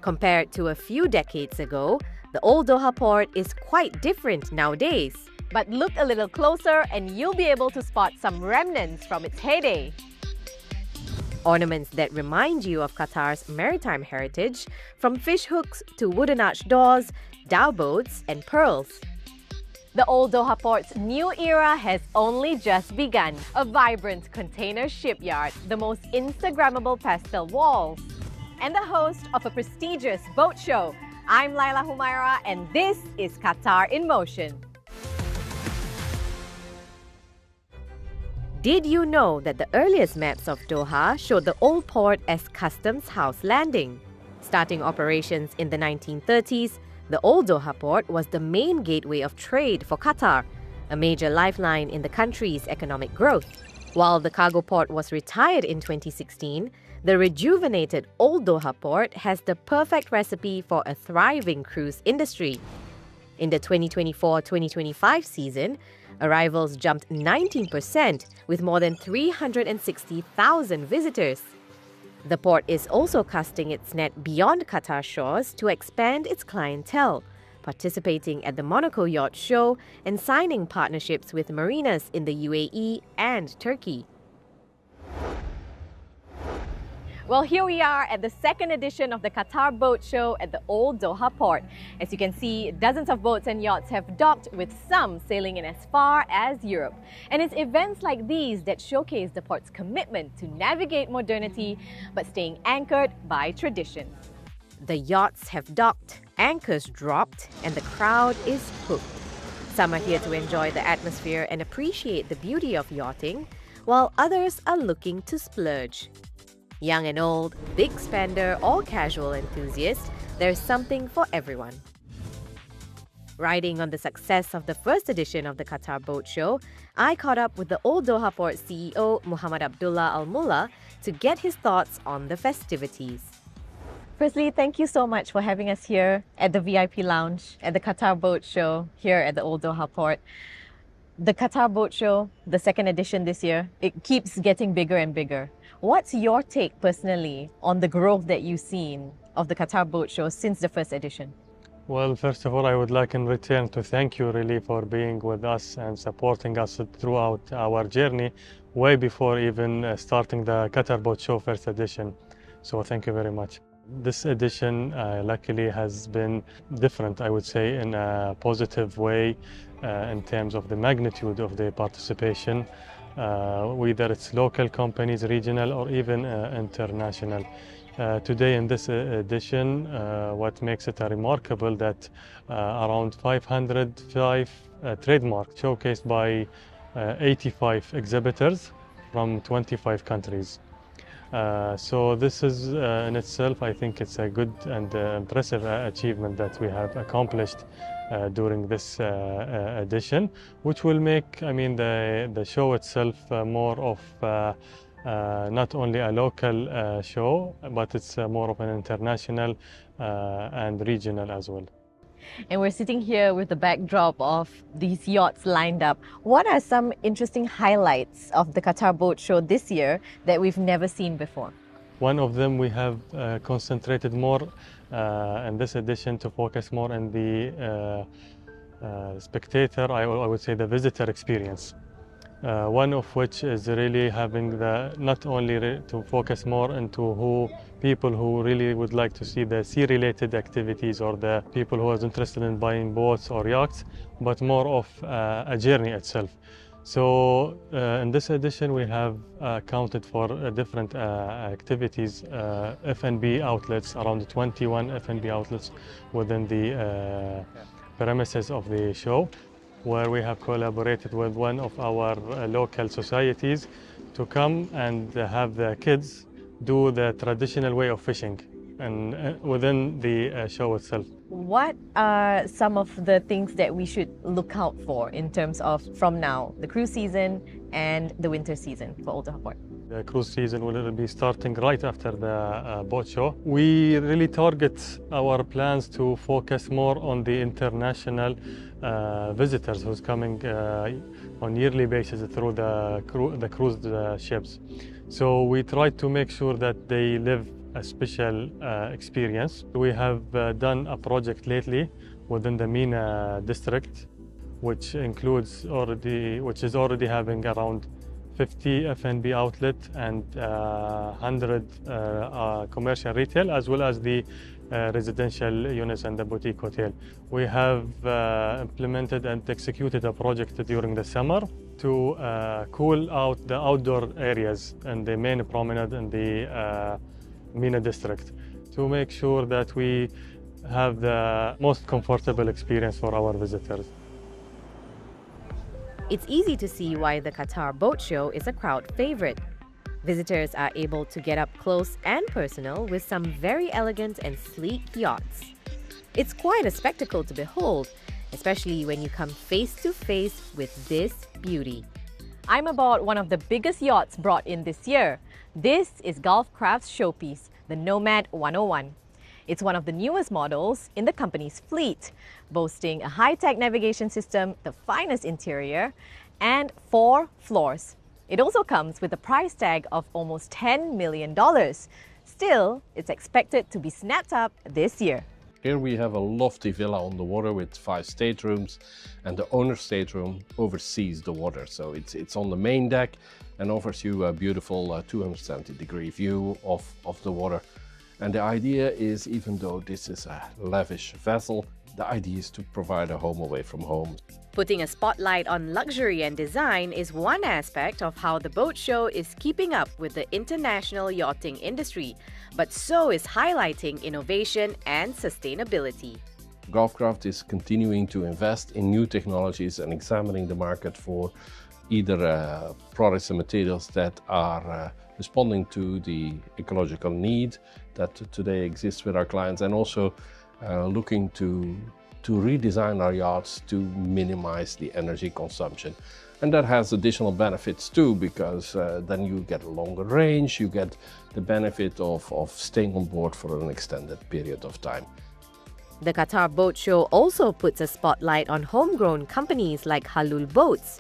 Compared to a few decades ago, the old Doha port is quite different nowadays. But look a little closer and you'll be able to spot some remnants from its heyday. Ornaments that remind you of Qatar's maritime heritage, from fish hooks to wooden arch doors, dhow boats and pearls. The old Doha port's new era has only just begun. A vibrant container shipyard, the most Instagrammable pastel walls, and the host of a prestigious boat show. I'm Laila Humaira and this is Qatar in Motion. Did you know that the earliest maps of Doha showed the old port as Customs House Landing? Starting operations in the 1930s, the old Doha port was the main gateway of trade for Qatar, a major lifeline in the country's economic growth. While the cargo port was retired in 2016, the rejuvenated old Doha port has the perfect recipe for a thriving cruise industry. In the 2024-2025 season, arrivals jumped 19% with more than 360,000 visitors. The port is also casting its net beyond Qatar shores to expand its clientele, participating at the Monaco Yacht Show and signing partnerships with marinas in the UAE and Turkey. Well, here we are at the second edition of the Qatar Boat Show at the Old Doha Port. As you can see, dozens of boats and yachts have docked, with some sailing in as far as Europe. And it's events like these that showcase the port's commitment to navigate modernity but staying anchored by tradition. The yachts have docked, anchors dropped, and the crowd is hooked. Some are here to enjoy the atmosphere and appreciate the beauty of yachting, while others are looking to splurge. Young and old, big spender or casual enthusiast, there's something for everyone. Riding on the success of the first edition of the Qatar Boat Show, I caught up with the Old Doha Port CEO Muhammad Abdullah Al Mulla to get his thoughts on the festivities. Firstly, thank you so much for having us here at the VIP lounge at the Qatar Boat Show here at the Old Doha Port. The Qatar Boat Show, the second edition this year, it keeps getting bigger and bigger. What's your take personally on the growth that you've seen of the Qatar Boat Show since the first edition? Well, first of all, I would like in return to thank you really for being with us and supporting us throughout our journey, way before even starting the Qatar Boat Show first edition. So thank you very much. This edition luckily has been different, I would say, in a positive way in terms of the magnitude of the participation, whether it's local companies, regional, or even international. Today in this edition, what makes it remarkable that around 505 trademarks showcased by 85 exhibitors from 25 countries. So this is in itself, I think it's a good and impressive achievement that we have accomplished during this edition, which will make, I mean, the show itself more of not only a local show, but it's more of an international and regional as well. And we're sitting here with the backdrop of these yachts lined up. What are some interesting highlights of the Qatar Boat Show this year that we've never seen before? One of them, we have concentrated more in this edition to focus more on the spectator, I would say the visitor experience. One of which is really having the, not only to focus more into people who really would like to see the sea-related activities or the people who are interested in buying boats or yachts, but more of a journey itself. So in this edition we have accounted for different activities, F&B outlets, around 21 F&B outlets within the premises of the show, where we have collaborated with one of our local societies to come and have the kids do the traditional way of fishing and within the show itself. What are some of the things that we should look out for in terms of, from now, the cruise season and the winter season for Old Doha Port? The cruise season will be starting right after the boat show. We really target our plans to focus more on the international visitors who's coming on yearly basis through the cruise ships. So we try to make sure that they live a special experience. We have done a project lately within the MENA district, which is already having around 50 F&B outlet and 100 commercial retail, as well as the residential units and the boutique hotel. We have implemented and executed a project during the summer to cool out the outdoor areas and the main promenade in the MENA district to make sure that we have the most comfortable experience for our visitors. It's easy to see why the Qatar Boat Show is a crowd favorite. Visitors are able to get up close and personal with some very elegant and sleek yachts. It's quite a spectacle to behold, especially when you come face to face with this beauty. I'm aboard one of the biggest yachts brought in this year. This is Gulfcraft's showpiece, the Nomad 101. It's one of the newest models in the company's fleet, boasting a high-tech navigation system, the finest interior, and 4 floors. It also comes with a price tag of almost $10 million. Still, it's expected to be snapped up this year. Here we have a lofty villa on the water with 5 staterooms, and the owner's stateroom oversees the water. So it's on the main deck and offers you a beautiful 270-degree view of the water. And the idea is, even though this is a lavish vessel, the idea is to provide a home away from home. Putting a spotlight on luxury and design is one aspect of how the boat show is keeping up with the international yachting industry, but so is highlighting innovation and sustainability. Gulfcraft is continuing to invest in new technologies and examining the market for either products and materials that are responding to the ecological need that today exists with our clients, and also looking to redesign our yachts to minimize the energy consumption. And that has additional benefits too, because then you get a longer range, you get the benefit of staying on board for an extended period of time. The Qatar Boat Show also puts a spotlight on homegrown companies like Halul Boats,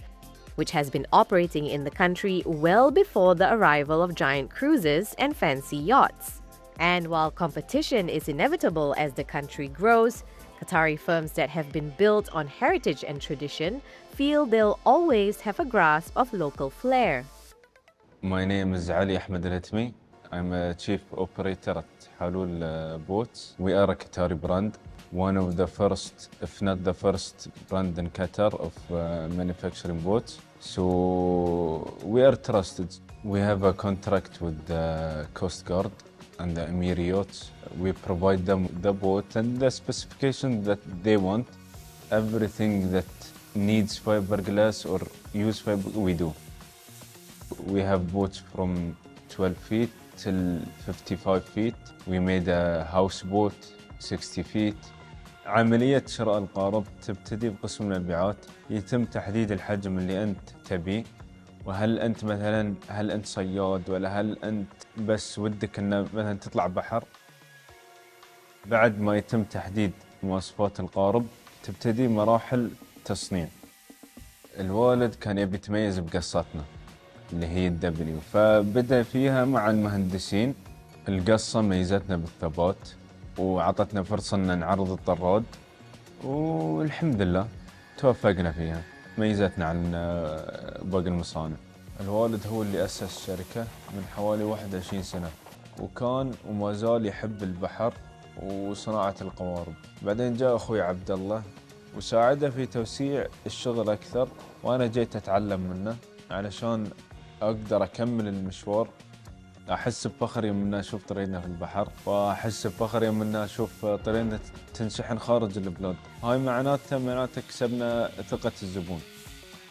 which has been operating in the country well before the arrival of giant cruises and fancy yachts. And while competition is inevitable as the country grows, Qatari firms that have been built on heritage and tradition feel they'll always have a grasp of local flair. My name is Ali Ahmed Al-Hatmi. I'm a chief operator at Halul Boats. We are a Qatari brand, one of the first, if not the first brand in Qatar of manufacturing boats. So we are trusted. We have a contract with the Coast Guard and the Emir Yachts. We provide them the boat and the specification that they want. Everything that needs fiberglass or use fiber, we do. We have boats from 12 feet till 55 feet. We made a houseboat 60 feet. عملية شراء القارب تبتدي بقسم المبيعات. يتم تحديد الحجم اللي أنت تبيه، وهل أنت مثلاً هل أنت صياد ولا هل أنت بس ودك إنه مثلاً تطلع بحر. بعد ما يتم تحديد مواصفات القارب تبتدي مراحل تصنيع. الوالد كان يبي يتميز بقصتنا اللي هي الدبليو، فبدأ فيها مع المهندسين. القصة ميزتنا بالثبات وعطتنا فرصة أن نعرض الطراد، والحمد لله توفقنا فيها، ميزتنا عن باقي المصانع. الوالد هو اللي أسس الشركة من حوالي 21 سنة، وكان وما زال يحب البحر وصناعة القوارب. بعدين جاء أخوي عبد الله وساعده في توسيع الشغل أكثر، وأنا جيت أتعلم منه علشان أقدر أكمل المشوار. أحس بفخر يوم إن أشوف طريقنا في البحر، وأحس بفخر يوم إن أشوف طريقنا تنشحن خارج البلاد. هاي معناته كسبنا ثقة الزبون.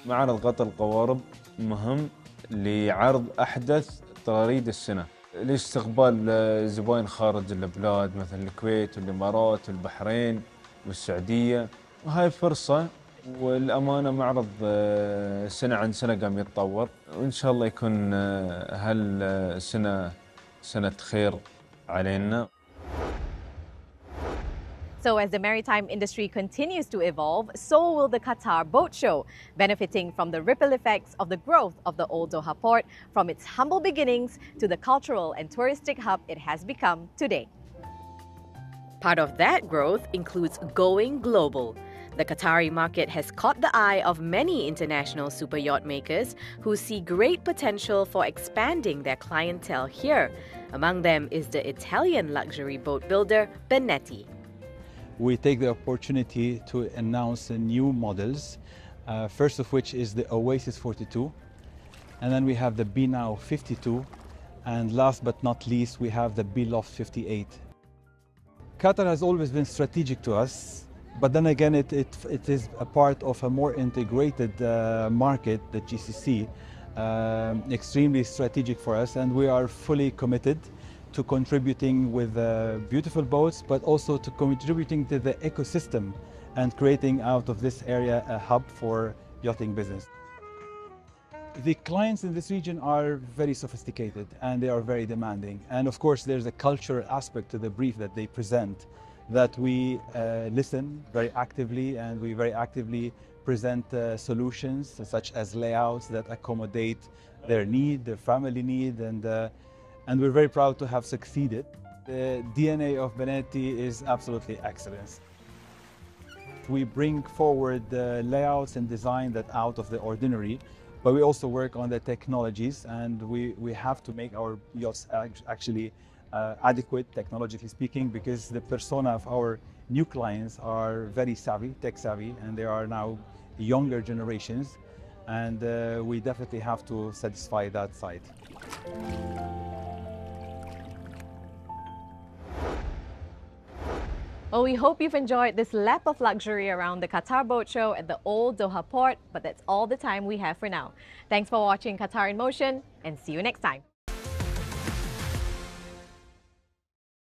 معرض غطى القوارب مهم لعرض أحدث تقاليد السنة لاستقبال زباين خارج البلاد مثل الكويت والإمارات والبحرين والسعودية، وهاي فرصة. والأمانة معرض سنة عن سنة قام يتطور، وإن شاء الله يكون هالسنة سنة خير علينا. So as the maritime industry continues to evolve, so will the Qatar Boat Show, benefiting from the ripple effects of the growth of the Old Doha port from its humble beginnings to the cultural and touristic hub it has become today. Part of that growth includes going global. The Qatari market has caught the eye of many international super yacht makers who see great potential for expanding their clientele here. Among them is the Italian luxury boat builder Benetti. We take the opportunity to announce new models, first of which is the Oasis 42, and then we have the B-Now 52, and last but not least we have the B-Loft 58. Qatar has always been strategic to us, but then again it is a part of a more integrated market, the GCC, extremely strategic for us, and we are fully committed to contributing with beautiful boats, but also to contributing to the ecosystem and creating out of this area a hub for yachting business. The clients in this region are very sophisticated and they are very demanding. And of course, there's a cultural aspect to the brief that they present that we listen very actively, and we very actively present solutions such as layouts that accommodate their need, their family need, and we're very proud to have succeeded. The DNA of Benetti is absolutely excellence. We bring forward the layouts and design that out of the ordinary, but we also work on the technologies, and we have to make our yachts actually adequate, technologically speaking, because the persona of our new clients are very savvy, tech savvy, and they are now younger generations, and we definitely have to satisfy that side. Well, we hope you've enjoyed this lap of luxury around the Qatar Boat Show at the Old Doha Port, but that's all the time we have for now. Thanks for watching Qatar in Motion, and see you next time.